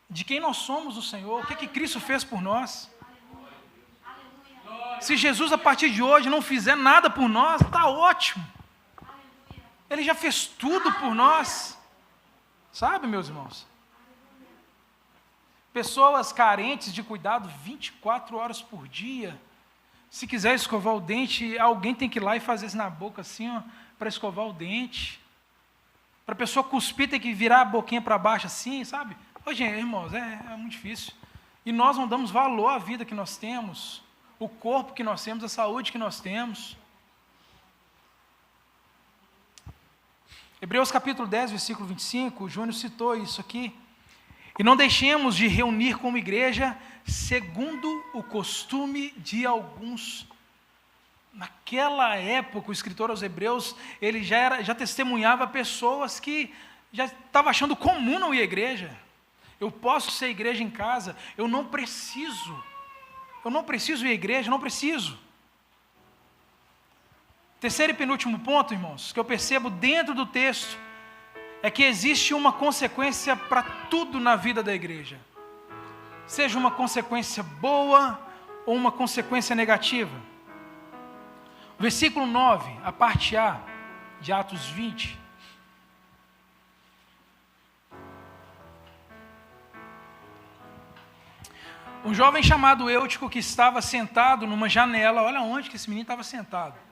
de quem nós somos no Senhor, o que Cristo fez por nós. Se Jesus, a partir de hoje, não fizer nada por nós, está ótimo. Ele já fez tudo por nós. Sabe, meus irmãos? Pessoas carentes de cuidado 24 horas por dia. Se quiser escovar o dente, alguém tem que ir lá e fazer isso na boca assim, ó, para escovar o dente. Para a pessoa cuspir, tem que virar a boquinha para baixo assim, sabe? Ô, gente, irmãos, é muito difícil. E nós não damos valor à vida que nós temos, o corpo que nós temos, a saúde que nós temos. Hebreus capítulo 10, versículo 25, o Júnior citou isso aqui. E não deixemos de reunir como igreja, segundo o costume de alguns. Naquela época, o escritor aos Hebreus, ele já testemunhava pessoas que já estavam achando comum não ir à igreja. Eu posso ser igreja em casa, eu não preciso ir à igreja, não preciso. Terceiro e penúltimo ponto, irmãos, que eu percebo dentro do texto, é que existe uma consequência para tudo na vida da igreja. Seja uma consequência boa ou uma consequência negativa. Versículo 9, a parte A de Atos 20. Um jovem chamado Eutico que estava sentado numa janela, olha onde que esse menino estava sentado.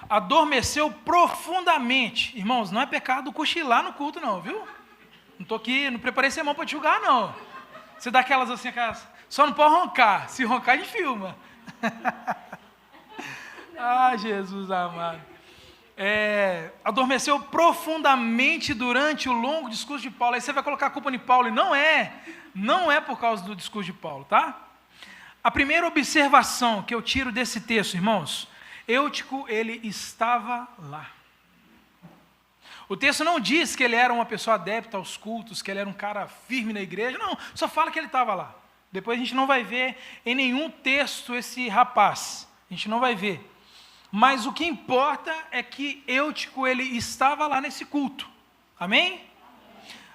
Adormeceu profundamente. Irmãos, não é pecado cochilar no culto não, viu? Não estou aqui, não preparei sermão para te julgar não. Você dá aquelas assim, só não pode roncar. Se roncar, a gente filma. Ah, Jesus amado. adormeceu profundamente durante o longo discurso de Paulo. Aí você vai colocar a culpa em Paulo, e não é por causa do discurso de Paulo, tá? A primeira observação que eu tiro desse texto, irmãos, Eutico, ele estava lá. O texto não diz que ele era uma pessoa adepta aos cultos, que ele era um cara firme na igreja, não, só fala que ele estava lá. Depois a gente não vai ver em nenhum texto esse rapaz, a gente não vai ver. Mas o que importa é que Eutico, ele estava lá nesse culto, amém?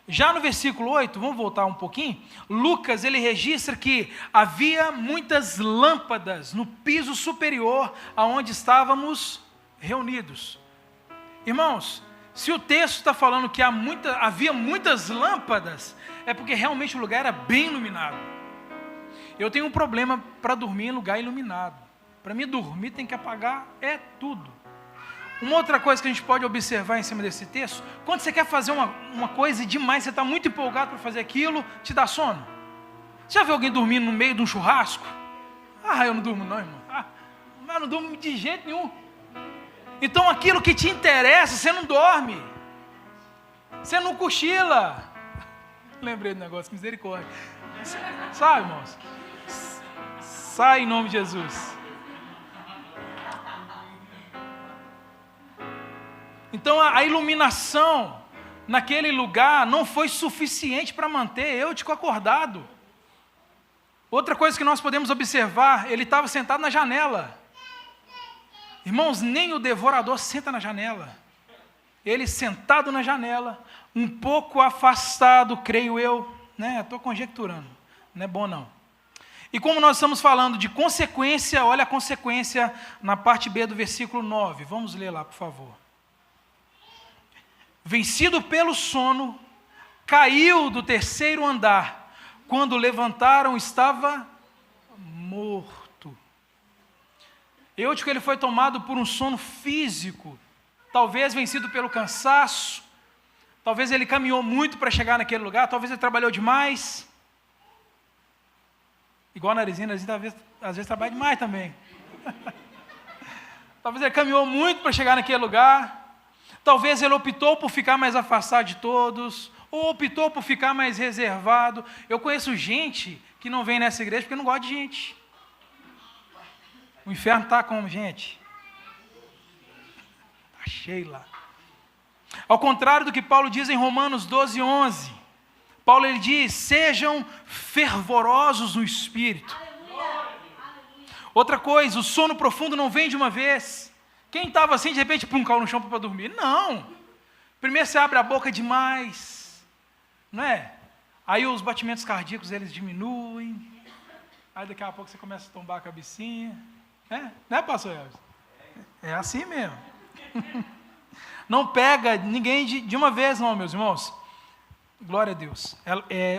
Já no versículo 8, vamos voltar um pouquinho, Lucas, ele registra que havia muitas lâmpadas no piso superior aonde estávamos reunidos. Irmãos, se o texto está falando que havia muitas lâmpadas, é porque realmente o lugar era bem iluminado. Eu tenho um problema para dormir em lugar iluminado. Para mim dormir tem que apagar tudo. Uma outra coisa que a gente pode observar em cima desse texto, quando você quer fazer uma coisa e demais, você está muito empolgado para fazer aquilo, te dá sono. Você já viu alguém dormindo no meio de um churrasco? Eu não durmo não, irmão. Eu não durmo de jeito nenhum. Então aquilo que te interessa, você não dorme. Você não cochila. Lembrei do negócio, misericórdia. Sai, irmãos. Sai em nome de Jesus. Então a iluminação naquele lugar não foi suficiente para manter Eutico acordado. Outra coisa que nós podemos observar, ele estava sentado na janela. Irmãos, nem o devorador senta na janela. Ele sentado na janela, um pouco afastado, creio eu, né? Estou conjecturando, não é bom não. E como nós estamos falando de consequência, olha a consequência na parte B do versículo 9. Vamos ler lá, por favor. Vencido pelo sono, caiu do terceiro andar. Quando levantaram, estava morto. Eutico, ele foi tomado por um sono físico, talvez vencido pelo cansaço, talvez ele caminhou muito para chegar naquele lugar, talvez ele trabalhou demais. Igual a Narizinha, às vezes trabalha demais também. Talvez ele caminhou muito para chegar naquele lugar. Talvez ele optou por ficar mais afastado de todos, ou optou por ficar mais reservado. Eu conheço gente que não vem nessa igreja porque não gosta de gente. O inferno está como, gente? Está cheio lá. Ao contrário do que Paulo diz em Romanos 12:11, Paulo ele diz, sejam fervorosos no Espírito. Outra coisa, o sono profundo não vem de uma vez. Quem estava assim, de repente, caiu no chão para dormir? Não. Primeiro você abre a boca demais, não é? Aí os batimentos cardíacos, eles diminuem. Aí daqui a pouco você começa a tombar a cabecinha. Né, pastor Elvis? É assim mesmo. Não pega ninguém de uma vez, não, meus irmãos. Glória a Deus.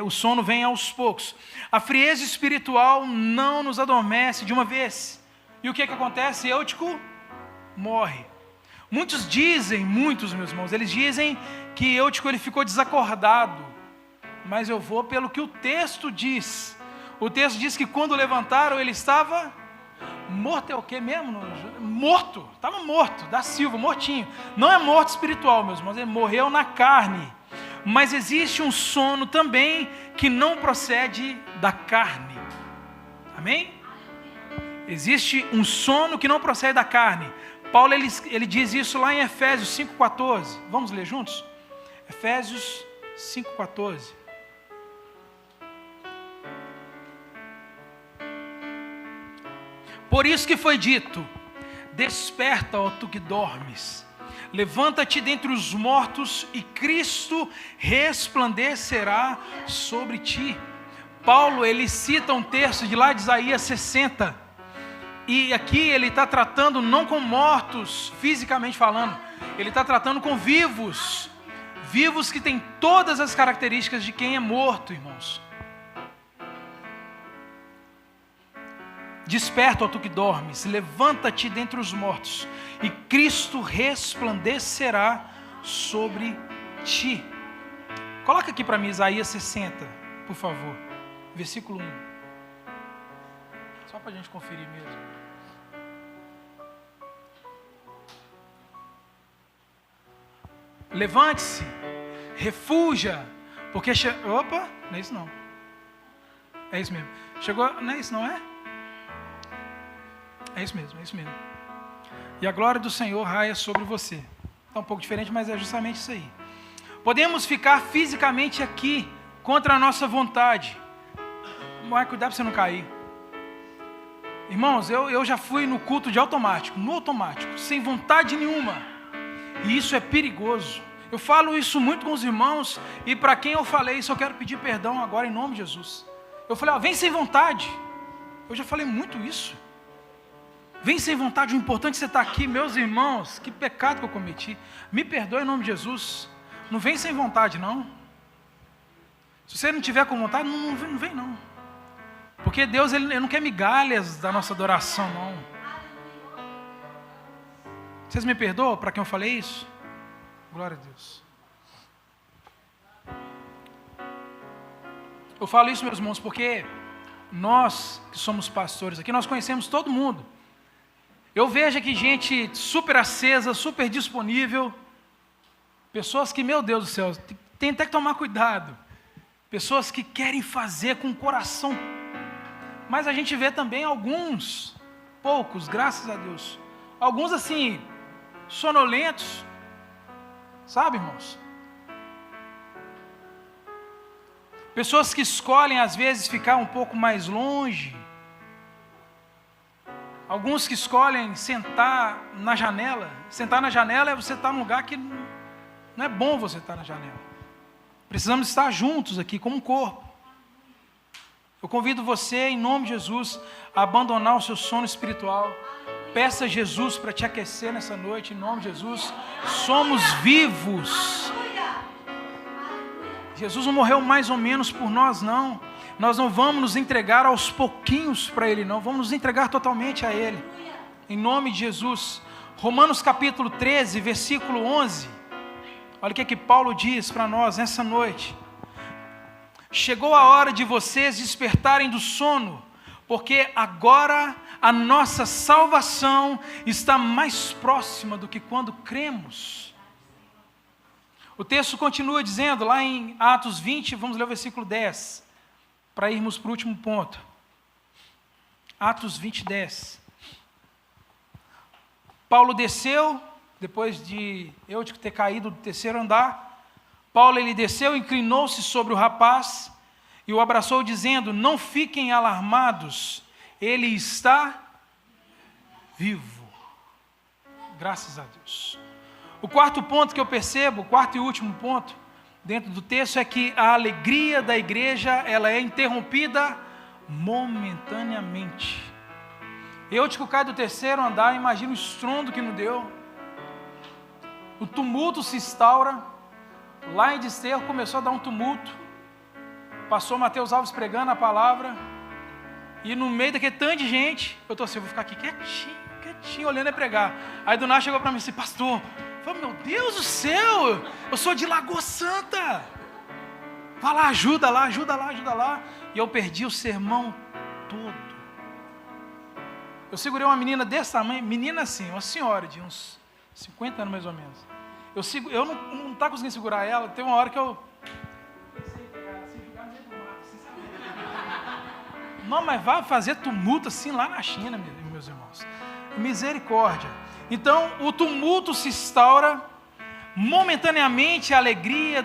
O sono vem aos poucos. A frieza espiritual não nos adormece de uma vez. E o que acontece? Eutico morre. Muitos, meus irmãos, eles dizem que Eutico ele ficou desacordado. Mas eu vou pelo que o texto diz. O texto diz que quando levantaram, ele estava morto. É o que mesmo? Morto. Estava morto, da Silva, mortinho. Não é morto espiritual, meus irmãos, ele morreu na carne. Mas existe um sono também que não procede da carne. Amém? Existe um sono que não procede da carne. Paulo ele diz isso lá em Efésios 5,14. Vamos ler juntos? Efésios 5,14. Por isso que foi dito, desperta, ó tu que dormes, levanta-te dentre os mortos e Cristo resplandecerá sobre ti. Paulo, ele cita um texto de lá de Isaías 60, e aqui ele está tratando não com mortos, fisicamente falando, ele está tratando com vivos, vivos que têm todas as características de quem é morto, irmãos. Desperta, ó tu que dormes, levanta-te dentre os mortos, e Cristo resplandecerá sobre ti. Coloca aqui para mim Isaías 60, por favor, versículo 1. Só para a gente conferir mesmo. levante-se, refuja, porque... Opa, não é isso não. É isso mesmo. Chegou, não é isso não é? É isso mesmo, é isso mesmo. E a glória do Senhor raia sobre você. Está um pouco diferente, mas é justamente isso aí. Podemos ficar fisicamente aqui, contra a nossa vontade. Mas cuidado para você não cair. Irmãos, eu já fui no culto de automático, no automático, sem vontade nenhuma. E isso é perigoso. Eu falo isso muito com os irmãos, e para quem eu falei isso, eu quero pedir perdão agora em nome de Jesus. Eu falei, vem sem vontade. Eu já falei muito isso. Vem sem vontade, o importante é você estar aqui, meus irmãos, que pecado que eu cometi. Me perdoe em nome de Jesus. Não vem sem vontade, não. Se você não tiver com vontade, não vem não. Porque Deus ele não quer migalhas da nossa adoração, não. Vocês me perdoam para quem eu falei isso? Glória a Deus. Eu falo isso, meus irmãos, porque nós que somos pastores aqui, nós conhecemos todo mundo. Eu vejo aqui gente super acesa, super disponível. Pessoas que, meu Deus do céu, tem até que tomar cuidado. Pessoas que querem fazer com o coração. Mas a gente vê também alguns, poucos, graças a Deus. Alguns assim, sonolentos. Sabe, irmãos? Pessoas que escolhem, às vezes, ficar um pouco mais longe. Alguns que escolhem sentar na janela. Sentar na janela é você estar num lugar que não é bom você estar na janela. Precisamos estar juntos aqui, como um corpo. Eu convido você, em nome de Jesus, a abandonar o seu sono espiritual. Peça a Jesus para te aquecer nessa noite, em nome de Jesus. Somos vivos. Jesus não morreu mais ou menos por nós, não. Nós não vamos nos entregar aos pouquinhos para Ele, não. Vamos nos entregar totalmente a Ele. Em nome de Jesus. Romanos capítulo 13, versículo 11. Olha o que Paulo diz para nós nessa noite. Chegou a hora de vocês despertarem do sono, porque agora a nossa salvação está mais próxima do que quando cremos. O texto continua dizendo, lá em Atos 20, vamos ler o versículo 10, para irmos para o último ponto. Atos 20, 10. Paulo desceu, depois de Eutico ter caído do terceiro andar, Paulo ele desceu, inclinou-se sobre o rapaz e o abraçou dizendo, não fiquem alarmados, ele está vivo. Graças a Deus. O quarto ponto que eu percebo, o quarto e último ponto, dentro do texto, é que a alegria da igreja, ela é interrompida momentaneamente. Eutico cai do terceiro andar, imagina o estrondo que não deu. O tumulto se instaura. Lá em Desterro começou a dar um tumulto. Passou Mateus Alves pregando a palavra. E no meio daquele tanto de gente, eu estou assim, eu vou ficar aqui quietinho, olhando ele pregar. Aí do nada chegou para mim assim, pastor, eu falei, meu Deus do céu, eu sou de Lagoa Santa. Vai lá, ajuda lá. E eu perdi o sermão todo. Eu segurei uma menina desse tamanho, menina assim, uma senhora de uns 50 anos mais ou menos. Eu não estava conseguindo segurar ela, tem uma hora que eu pensei em pegar ela, assim, jogar no meio do mato, assim, sabe? Não, mas vai fazer tumulto assim lá na China, meus irmãos. Misericórdia. Então, o tumulto se instaura, momentaneamente a alegria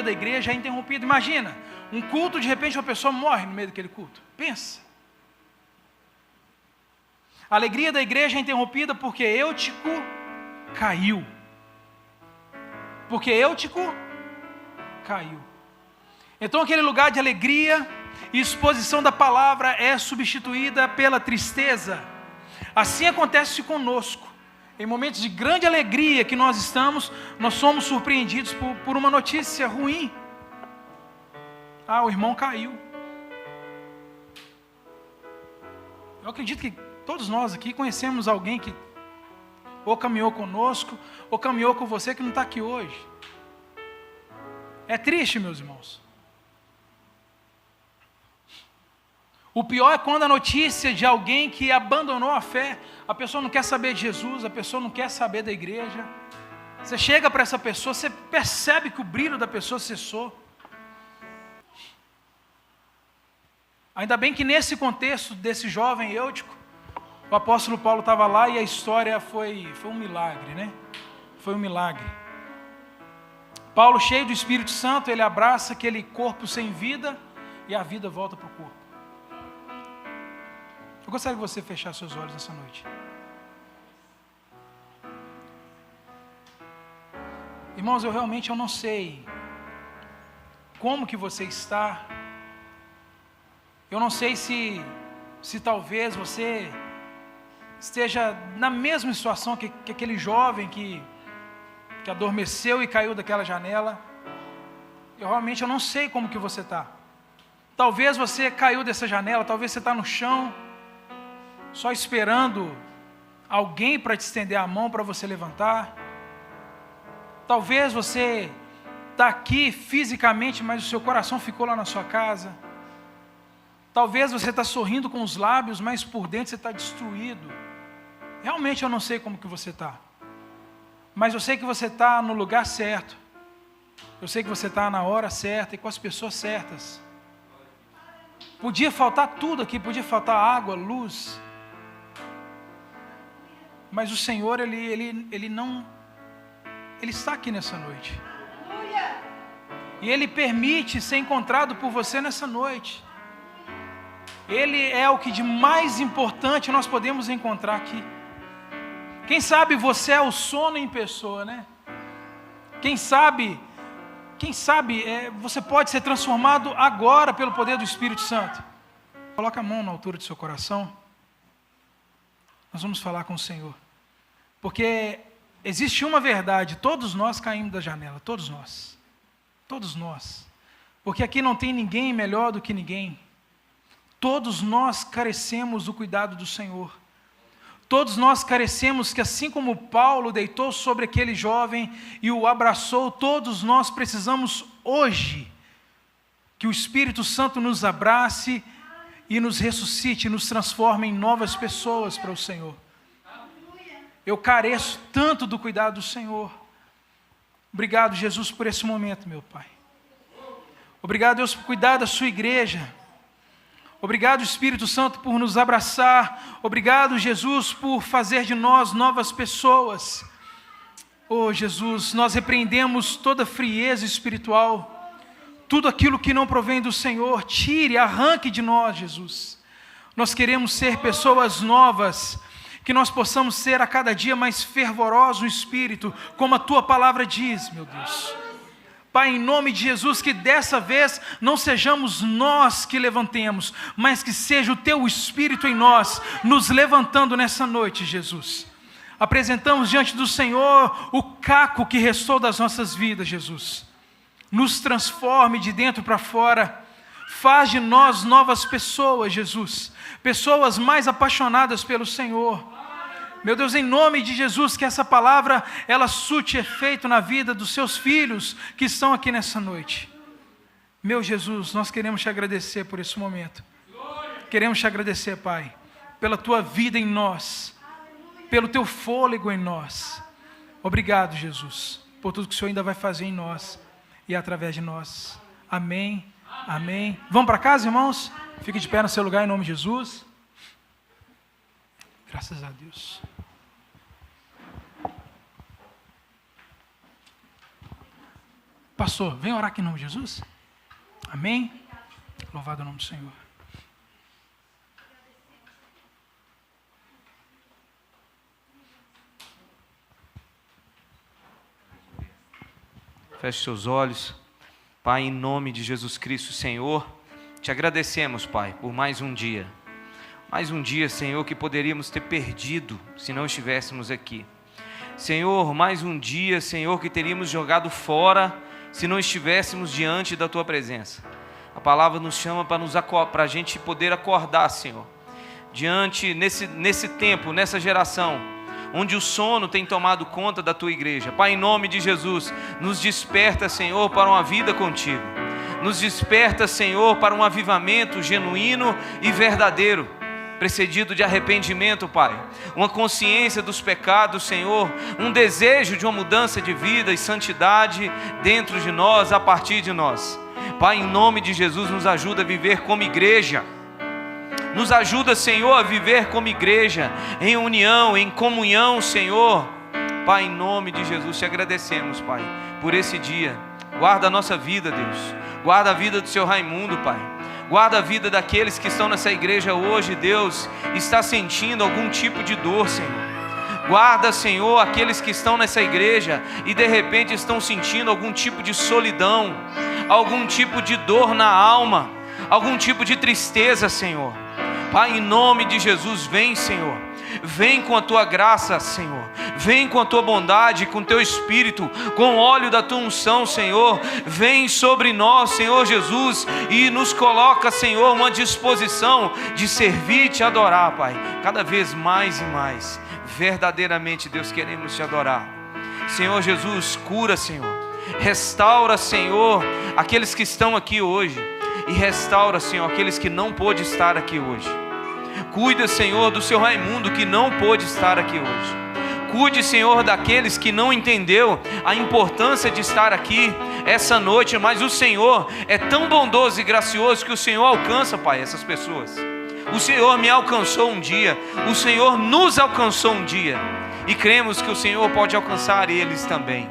da igreja é interrompida. Imagina, um culto, de repente uma pessoa morre no meio daquele culto. Pensa. A alegria da igreja é interrompida porque Eutico caiu. Então aquele lugar de alegria e exposição da palavra é substituída pela tristeza. Assim acontece conosco. Em momentos de grande alegria que nós estamos, nós somos surpreendidos por uma notícia ruim. O irmão caiu. Eu acredito que todos nós aqui conhecemos alguém que ou caminhou conosco, ou caminhou com você que não está aqui hoje. É triste, meus irmãos. O pior é quando a notícia de alguém que abandonou a fé, a pessoa não quer saber de Jesus, a pessoa não quer saber da igreja. Você chega para essa pessoa, você percebe que o brilho da pessoa cessou. Ainda bem que nesse contexto desse jovem Eutico, o apóstolo Paulo estava lá e a história foi um milagre, né? Foi um milagre. Paulo, cheio do Espírito Santo, ele abraça aquele corpo sem vida e a vida volta para o corpo. Eu gostaria que você fechasse seus olhos essa noite. Irmãos, eu realmente não sei como que você está. Eu não sei se talvez você esteja na mesma situação que aquele jovem que adormeceu e caiu daquela janela. Eu realmente não sei como que você está. Talvez você caiu dessa janela, talvez você está no chão, só esperando alguém para te estender a mão para você levantar. Talvez você está aqui fisicamente, mas o seu coração ficou lá na sua casa. Talvez você está sorrindo com os lábios, mas por dentro você está destruído. Realmente eu não sei como que você está. Mas eu sei que você está no lugar certo. Eu sei que você está na hora certa e com as pessoas certas. Podia faltar tudo aqui, podia faltar água, luz. Mas o Senhor, Ele não... Ele está aqui nessa noite. E Ele permite ser encontrado por você nessa noite. Ele é o que de mais importante nós podemos encontrar aqui. Quem sabe você é o sono em pessoa, né? Quem sabe você pode ser transformado agora pelo poder do Espírito Santo. Coloca a mão na altura do seu coração. Nós vamos falar com o Senhor. Porque existe uma verdade, todos nós caímos da janela, todos nós. Todos nós. Porque aqui não tem ninguém melhor do que ninguém. Todos nós carecemos do cuidado do Senhor. Todos nós carecemos que, assim como Paulo deitou sobre aquele jovem e o abraçou, todos nós precisamos hoje que o Espírito Santo nos abrace e nos ressuscite, nos transforme em novas pessoas para o Senhor. Eu careço tanto do cuidado do Senhor. Obrigado, Jesus, por esse momento, meu Pai. Obrigado, Deus, por cuidar da sua igreja. Obrigado, Espírito Santo, por nos abraçar. Obrigado, Jesus, por fazer de nós novas pessoas. Oh, Jesus, nós repreendemos toda frieza espiritual. Tudo aquilo que não provém do Senhor, tire, arranque de nós, Jesus. Nós queremos ser pessoas novas, que nós possamos ser a cada dia mais fervorosos no Espírito, como a Tua palavra diz, meu Deus. Pai, em nome de Jesus, que dessa vez não sejamos nós que levantemos, mas que seja o Teu Espírito em nós, nos levantando nessa noite, Jesus. Apresentamos diante do Senhor o caco que restou das nossas vidas, Jesus. Nos transforme de dentro para fora, faz de nós novas pessoas, Jesus. Pessoas mais apaixonadas pelo Senhor. Meu Deus, em nome de Jesus, que essa palavra, ela surte efeito na vida dos seus filhos que estão aqui nessa noite. Meu Jesus, nós queremos te agradecer por esse momento. Queremos te agradecer, Pai, pela tua vida em nós, pelo teu fôlego em nós. Obrigado, Jesus, por tudo que o Senhor ainda vai fazer em nós e através de nós. Amém, amém. Vamos para casa, irmãos? Fique de pé no seu lugar em nome de Jesus. Graças a Deus. Pastor, vem orar aqui em nome de Jesus. Amém? Louvado o nome do Senhor. Feche seus olhos. Pai, em nome de Jesus Cristo, Senhor, te agradecemos, Pai, por mais um dia. Mais um dia, Senhor, que poderíamos ter perdido se não estivéssemos aqui. Senhor, mais um dia, Senhor, que teríamos jogado fora se não estivéssemos diante da Tua presença. A palavra nos chama para a gente poder acordar, Senhor, diante, nesse tempo, nessa geração, onde o sono tem tomado conta da Tua igreja. Pai, em nome de Jesus, nos desperta, Senhor, para uma vida contigo. Nos desperta, Senhor, para um avivamento genuíno e verdadeiro. precedido de arrependimento, Pai, uma consciência dos pecados, Senhor, um desejo de uma mudança de vida e santidade dentro de nós, a partir de nós. Pai, em nome de Jesus, nos ajuda a viver como igreja. Nos ajuda, Senhor, a viver como igreja, em união, em comunhão, Senhor. Pai, em nome de Jesus, te agradecemos, Pai, por esse dia. Guarda a nossa vida, Deus. Guarda a vida do Seu Raimundo, Pai. Guarda a vida daqueles que estão nessa igreja hoje, Deus, está sentindo algum tipo de dor, Senhor. Guarda, Senhor, aqueles que estão nessa igreja e de repente estão sentindo algum tipo de solidão, algum tipo de dor na alma, algum tipo de tristeza, Senhor. Pai, em nome de Jesus, vem, Senhor. Vem com a Tua graça, Senhor. Vem com a Tua bondade, com o Teu Espírito, com o óleo da Tua unção, Senhor. Vem sobre nós, Senhor Jesus, e nos coloca, Senhor, uma disposição de servir e Te adorar, Pai. Cada vez mais e mais. Verdadeiramente, Deus, queremos Te adorar. Senhor Jesus, cura, Senhor. Restaura, Senhor, aqueles que estão aqui hoje. E restaura, Senhor, aqueles que não pôde estar aqui hoje. Cuida, Senhor, do Seu Raimundo que não pôde estar aqui hoje. Cuide, Senhor, daqueles que não entendeu a importância de estar aqui essa noite, mas o Senhor é tão bondoso e gracioso que o Senhor alcança, Pai, essas pessoas. O Senhor me alcançou um dia, o Senhor nos alcançou um dia, e cremos que o Senhor pode alcançar eles também.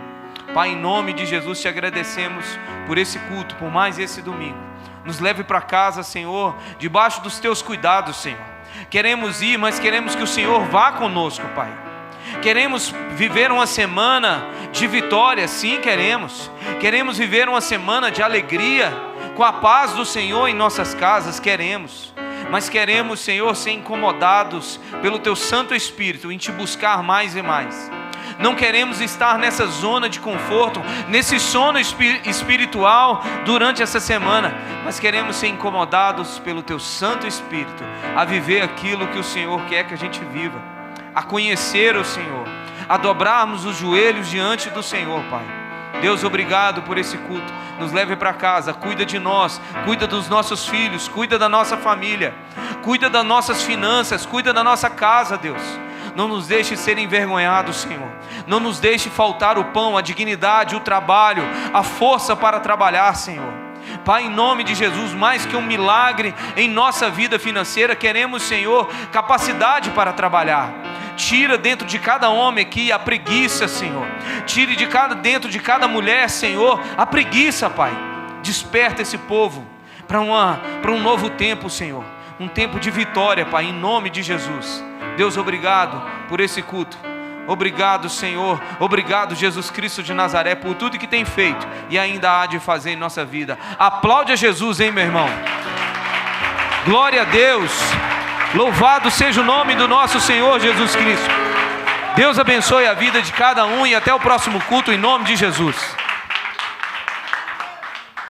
Pai, em nome de Jesus, Te agradecemos por esse culto, por mais esse domingo. Nos leve para casa, Senhor, debaixo dos Teus cuidados, Senhor. Queremos ir, mas queremos que o Senhor vá conosco, Pai. Queremos viver uma semana de vitória, sim, queremos. Queremos viver uma semana de alegria, com a paz do Senhor em nossas casas, queremos. Mas queremos, Senhor, ser incomodados pelo Teu Santo Espírito, em Te buscar mais e mais. Não queremos estar nessa zona de conforto, nesse sono espiritual durante essa semana, mas queremos ser incomodados pelo Teu Santo Espírito, a viver aquilo que o Senhor quer que a gente viva, a conhecer o Senhor, a dobrarmos os joelhos diante do Senhor, Pai. Deus, obrigado por esse culto. Nos leve para casa, cuida de nós, cuida dos nossos filhos, cuida da nossa família, cuida das nossas finanças, cuida da nossa casa, Deus. Não nos deixe ser envergonhados, Senhor. Não nos deixe faltar o pão, a dignidade, o trabalho, a força para trabalhar, Senhor. Pai, em nome de Jesus, mais que um milagre em nossa vida financeira, queremos, Senhor, capacidade para trabalhar. Tira dentro de cada homem aqui a preguiça, Senhor. Tire dentro de cada mulher, Senhor, a preguiça, Pai. Desperta esse povo para um novo tempo, Senhor. Um tempo de vitória, Pai, em nome de Jesus. Deus, obrigado por esse culto. Obrigado, Senhor. Obrigado, Jesus Cristo de Nazaré, por tudo que tem feito e ainda há de fazer em nossa vida. Aplaude a Jesus, hein, meu irmão? Glória a Deus. Louvado seja o nome do nosso Senhor Jesus Cristo. Deus abençoe a vida de cada um e até o próximo culto em nome de Jesus.